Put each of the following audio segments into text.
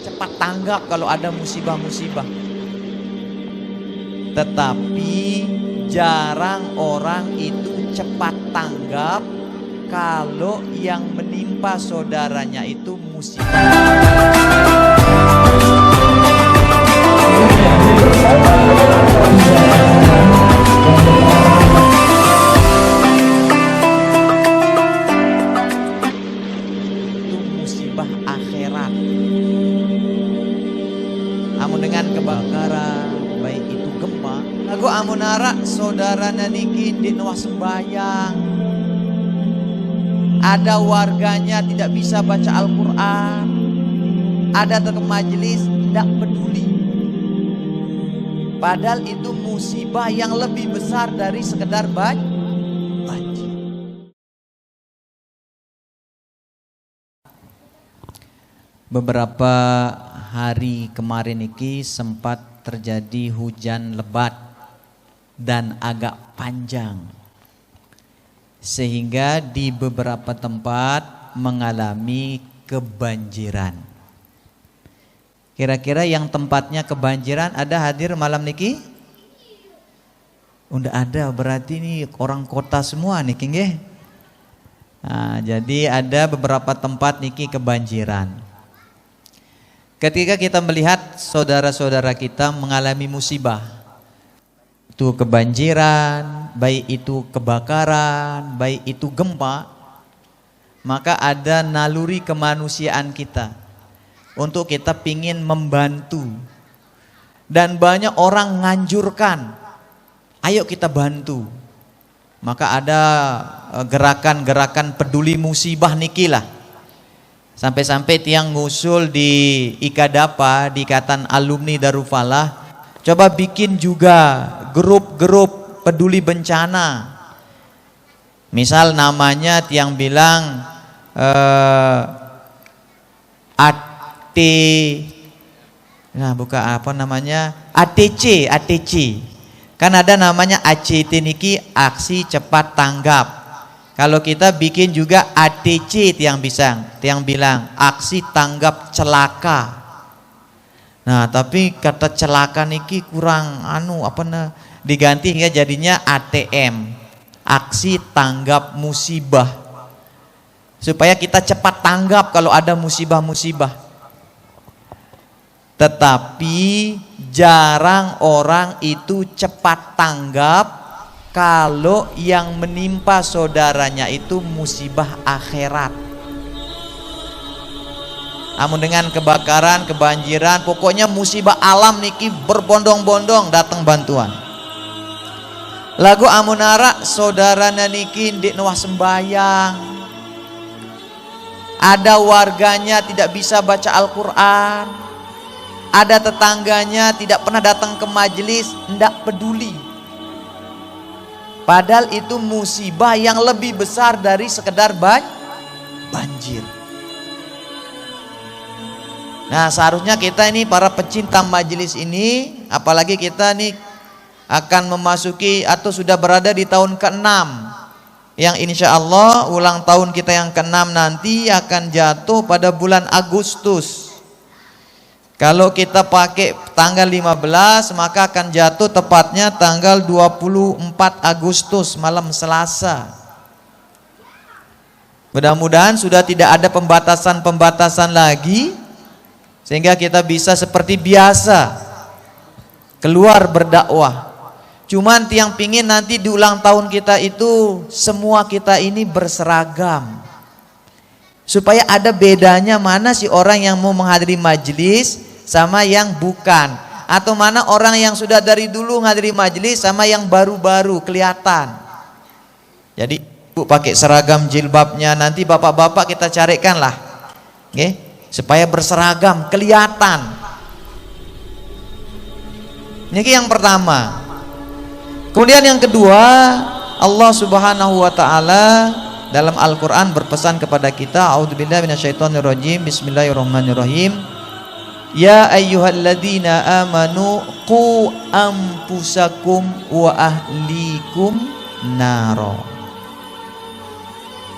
cepat tanggap kalau ada musibah-musibah. Tetapi jarang orang itu cepat tanggap kalau yang menimpa saudaranya itu musibah. Itu musibah akhirat. Amun dengan kebakaran, baik itu gempa, lagu amunara saudarana niki di nuah sembayang. Ada warganya tidak bisa baca Al-Quran, ada tetap majelis, tidak peduli. Padahal itu musibah yang lebih besar dari sekedar banjir. Beberapa hari kemarin ini sempat terjadi hujan lebat dan agak panjang, sehingga di beberapa tempat mengalami kebanjiran. Kira-kira yang tempatnya kebanjiran ada hadir malam niki? Udah ada, berarti ini orang kota semua niki nggih. Nah, jadi ada beberapa tempat niki kebanjiran. Ketika kita melihat saudara-saudara kita mengalami musibah, itu kebanjiran, baik itu kebakaran, baik itu gempa, maka ada naluri kemanusiaan kita untuk kita pingin membantu. Dan banyak orang nganjurkan, ayo kita bantu. Maka ada gerakan-gerakan peduli musibah nikilah. Sampai-sampai tiang ngusul di Ikadapa, di Ikatan Alumni Darul Falah, coba bikin juga grup-grup peduli bencana. Misal namanya tiang bilang ATC. Kan ada namanya ACT niki, aksi cepat tanggap. Kalau kita bikin juga ATC tiang bilang aksi tanggap celaka. Nah, tapi kata celaka niki kurang diganti ya jadinya ATM, aksi tanggap musibah. Supaya kita cepat tanggap kalau ada musibah-musibah. Tetapi jarang orang itu cepat tanggap kalau yang menimpa saudaranya itu musibah akhirat. Namun dengan kebakaran, kebanjiran, pokoknya musibah alam niki berbondong-bondong datang bantuan. Lagu amunara saudaranya niki di nuah sembayang. Ada warganya tidak bisa baca Al-Quran, ada tetangganya tidak pernah datang ke majelis, tidak peduli. Padahal itu musibah yang lebih besar dari sekedar banjir. Nah, seharusnya kita ini para pecinta majelis ini, apalagi kita nih akan memasuki atau sudah berada di tahun ke-6, yang insya Allah ulang tahun kita yang ke-6 nanti akan jatuh pada bulan Agustus. Kalau kita pakai tanggal 15, maka akan jatuh tepatnya tanggal 24 Agustus malam Selasa. Mudah-mudahan sudah tidak ada pembatasan-pembatasan lagi, sehingga kita bisa seperti biasa keluar berdakwah. Cuman tiang pingin nanti di ulang tahun kita itu semua kita ini berseragam, supaya ada bedanya mana sih orang yang mau menghadiri majelis sama yang bukan, atau mana orang yang sudah dari dulu menghadiri majelis sama yang baru-baru kelihatan. Jadi Bu pakai seragam jilbabnya, nanti bapak-bapak kita carikan lah, okay? Supaya berseragam kelihatan. Ini yang pertama. Kemudian yang kedua, Allah Subhanahu wa taala dalam Al-Qur'an berpesan kepada kita, a'udzubillahi minasyaitonirrajim, bismillahirrahmanirrahim. Ya ayyuhalladzina amanu qu anfusakum wa ahlikum naro.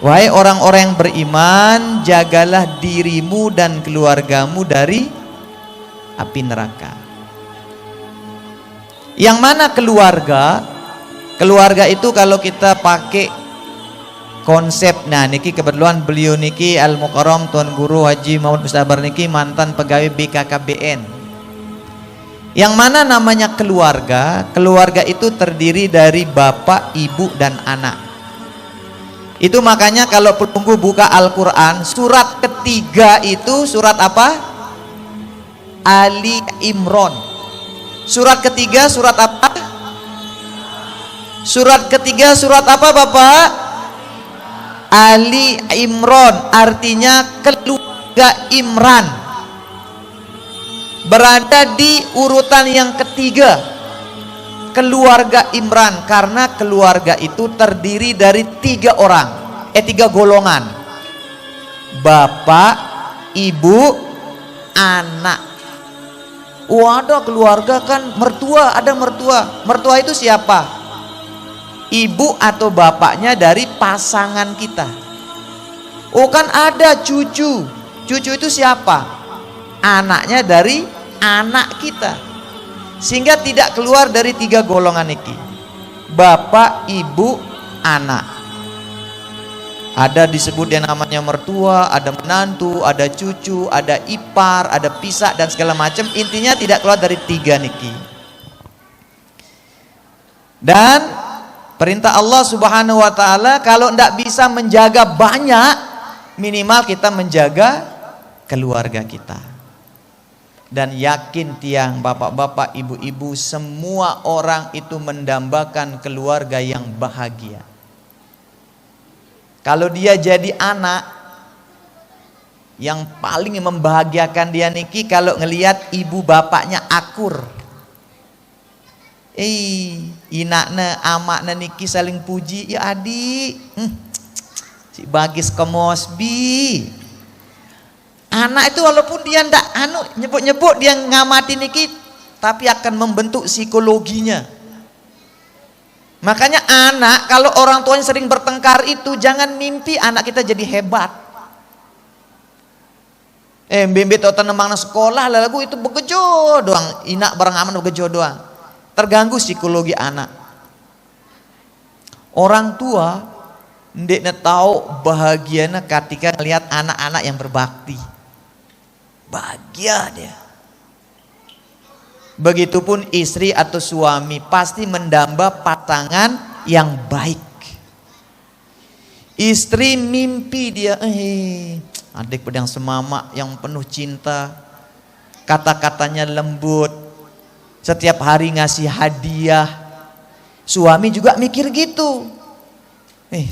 Wahai orang-orang yang beriman, jagalah dirimu dan keluargamu dari api neraka. Yang mana keluarga? Keluarga itu kalau kita pakai konsep, nah niki kebetulan beliau niki Al Mukarram Tuan Guru Haji Muhammad Mustabar niki mantan pegawai BKKBN. Yang mana namanya keluarga? Keluarga itu terdiri dari bapak, ibu, dan anak. Itu makanya kalau penunggu buka Al-Quran, surat ketiga itu surat apa? Ali Imran. Surat ketiga surat apa? Surat ketiga surat apa Bapak? Ali Imran, artinya keluarga Imran. Berada di urutan yang ketiga, keluarga Imran, karena keluarga itu terdiri dari tiga golongan: bapak, ibu, anak. Ada keluarga kan mertua, ada mertua. Mertua itu siapa? Ibu atau bapaknya dari pasangan kita. Oh kan ada cucu. Cucu itu siapa? Anaknya dari anak kita. Sehingga tidak keluar dari tiga golongan ini. Bapak, ibu, anak. Ada disebut yang namanya mertua, ada menantu, ada cucu, ada ipar, ada pisah dan segala macam. Intinya tidak keluar dari tiga niki. Dan perintah Allah Subhanahu wa taala, kalau tidak bisa menjaga banyak, minimal kita menjaga keluarga kita. Dan yakin tiang bapak-bapak, ibu-ibu, semua orang itu mendambakan keluarga yang bahagia. Kalau dia jadi anak, yang paling membahagiakan dia niki kalau ngelihat ibu bapaknya akur. Inakna amakna niki saling puji, ya adik, si bagis ke Mosbi. Anak itu walaupun dia ndak nyebut-nyebut dia ngamati niki, tapi akan membentuk psikologinya. Makanya anak, kalau orang tuanya sering bertengkar itu, jangan mimpi anak kita jadi hebat. Mbimbi atau tenemang sekolah lagu itu begejo doang, inak barang aman begejo doang. Terganggu psikologi anak. Orang tua ndeknya tahu bahagianya ketika melihat anak-anak yang berbakti. Bahagia dia. Begitupun istri atau suami pasti mendamba pasangan yang baik. Istri mimpi dia, adik pedang semama yang penuh cinta, kata-katanya lembut, setiap hari ngasih hadiah. Suami juga mikir gitu.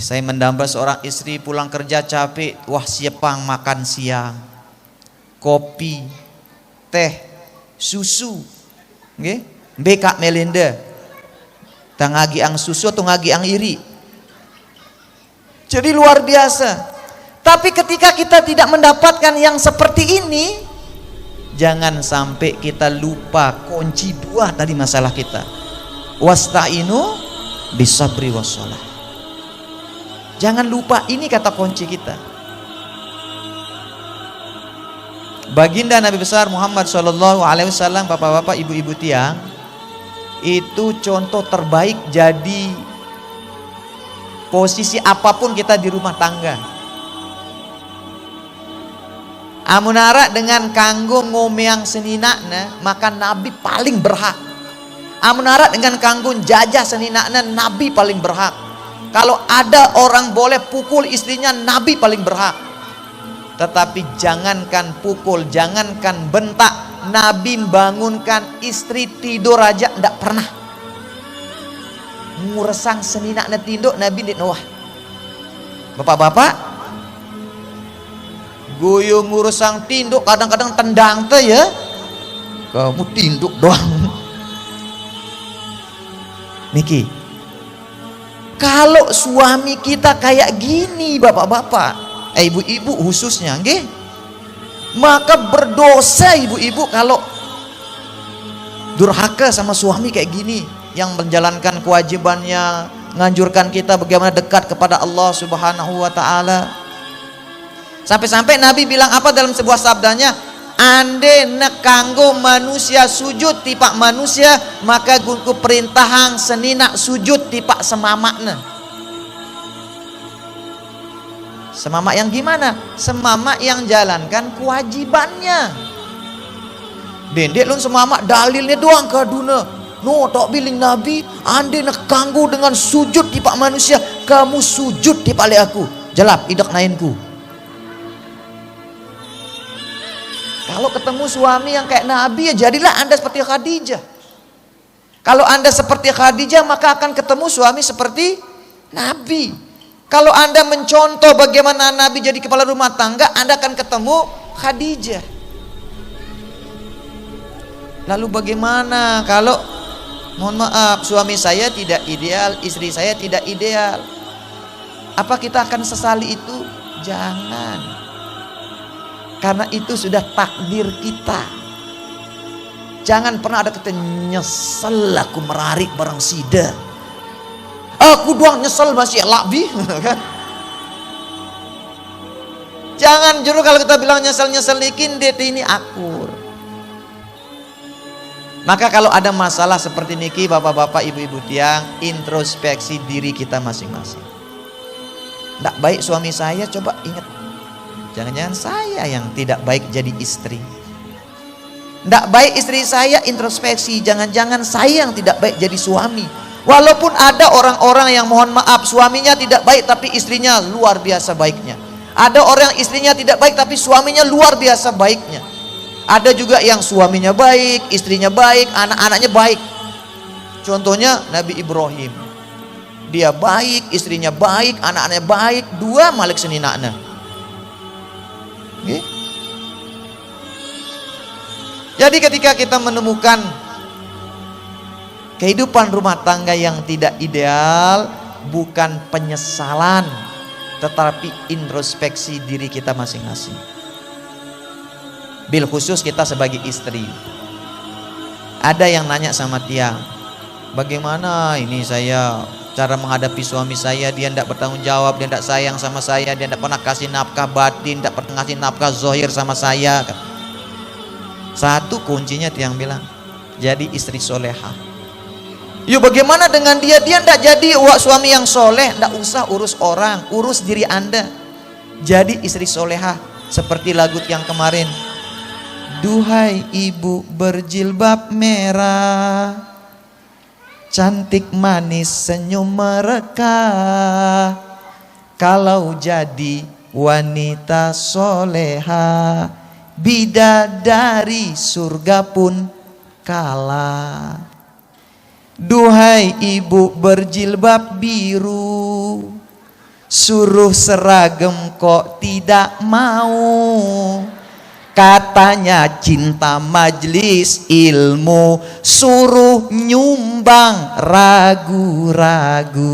Saya mendamba seorang istri pulang kerja capek, wah siapang makan siang, kopi, teh, susu. Nggih, bekak Melinda. Tangagi ang susu atau ngagi ang iri. Jadi luar biasa. Tapi ketika kita tidak mendapatkan yang seperti ini, jangan sampai kita lupa kunci dua tadi masalah kita. Wasta'inu bisabri wassalah. Jangan lupa, ini kata kunci kita. Baginda Nabi besar Muhammad SAW, bapak-bapak, ibu-ibu tiang, itu contoh terbaik. Jadi posisi apapun kita di rumah tangga, amunara dengan kanggo ngomeang seninakna, maka Nabi paling berhak. Amunara dengan kanggo jajah seninakna, Nabi paling berhak. Kalau ada orang boleh pukul istrinya, Nabi paling berhak. Tetapi jangankan pukul, jangankan bentak, Nabi bangunkan istri tidur aja ndak pernah. Nguresang seninakna tinduk, Nabi di wah. Bapak-bapak, guyung ngurusang tinduk kadang-kadang tendang teh ya. Kamu tinduk doang. Niki, kalau suami kita kayak gini bapak-bapak, ibu-ibu khususnya, nggih, maka berdosa ibu-ibu kalau durhaka sama suami kayak gini, yang menjalankan kewajibannya, nganjurkan kita bagaimana dekat kepada Allah Subhanahu wa taala. Sampai-sampai Nabi bilang apa dalam sebuah sabdanya? ande nak kanggo manusia sujud tipak manusia, maka gunku perintahang senina sujud tipak semamakna. Semamak yang gimana? Semamak yang jalankan kewajibannya. Dendek lun semamak dalilnya doang kaduna. No, tak biling Nabi, ande nak kanggo dengan sujud di pak manusia, kamu sujud di pale aku. Jelap idak nainku. Kalau ketemu suami yang kayak Nabi, ya jadilah anda seperti Khadijah. Kalau anda seperti Khadijah, maka akan ketemu suami seperti Nabi. Kalau anda mencontoh bagaimana Nabi jadi kepala rumah tangga, anda akan ketemu Khadijah. Lalu bagaimana kalau mohon maaf, suami saya tidak ideal, istri saya tidak ideal? Apa kita akan sesali itu? Jangan. Karena itu sudah takdir kita. Jangan pernah ada kata nyesel aku merarik barang sida. Aku doang nyesel masih lakbi. Jangan juru kalau kita bilang nyesel-nyesel ikin ini akur. Maka kalau ada masalah seperti niki, bapak-bapak, ibu-ibu tiang, introspeksi diri kita masing-masing. Tidak baik suami saya, coba ingat. Jangan-jangan saya yang tidak baik jadi istri. Tidak baik istri saya, introspeksi. Jangan-jangan saya yang tidak baik jadi suami. Walaupun ada orang-orang yang mohon maaf, suaminya tidak baik tapi istrinya luar biasa baiknya. Ada orang istrinya tidak baik tapi suaminya luar biasa baiknya. Ada juga yang suaminya baik, istrinya baik, anak-anaknya baik. Contohnya Nabi Ibrahim. Dia baik, istrinya baik, anak-anaknya baik, dua malik seninakna. Okay? Jadi ketika kita menemukan kehidupan rumah tangga yang tidak ideal, bukan penyesalan, tetapi introspeksi diri kita masing-masing. Bil khusus kita sebagai istri. Ada yang nanya sama tiang, bagaimana ini saya cara menghadapi suami saya, dia tidak bertanggung jawab, dia tidak sayang sama saya, dia tidak pernah kasih nafkah batin, tidak pernah kasih nafkah zohir sama saya. Satu kuncinya tiang bilang, jadi istri soleha. Yuk bagaimana dengan dia? Dia tidak jadi suami yang soleh, tidak usah urus orang, urus diri anda. Jadi istri soleha. Seperti lagu yang kemarin, duhai ibu berjilbab merah, cantik manis senyum mereka, kalau jadi wanita soleha, bidadari surga pun kalah. Duhai ibu berjilbab biru, suruh seragam kok tidak mau, katanya cinta majelis ilmu, suruh nyumbang ragu-ragu.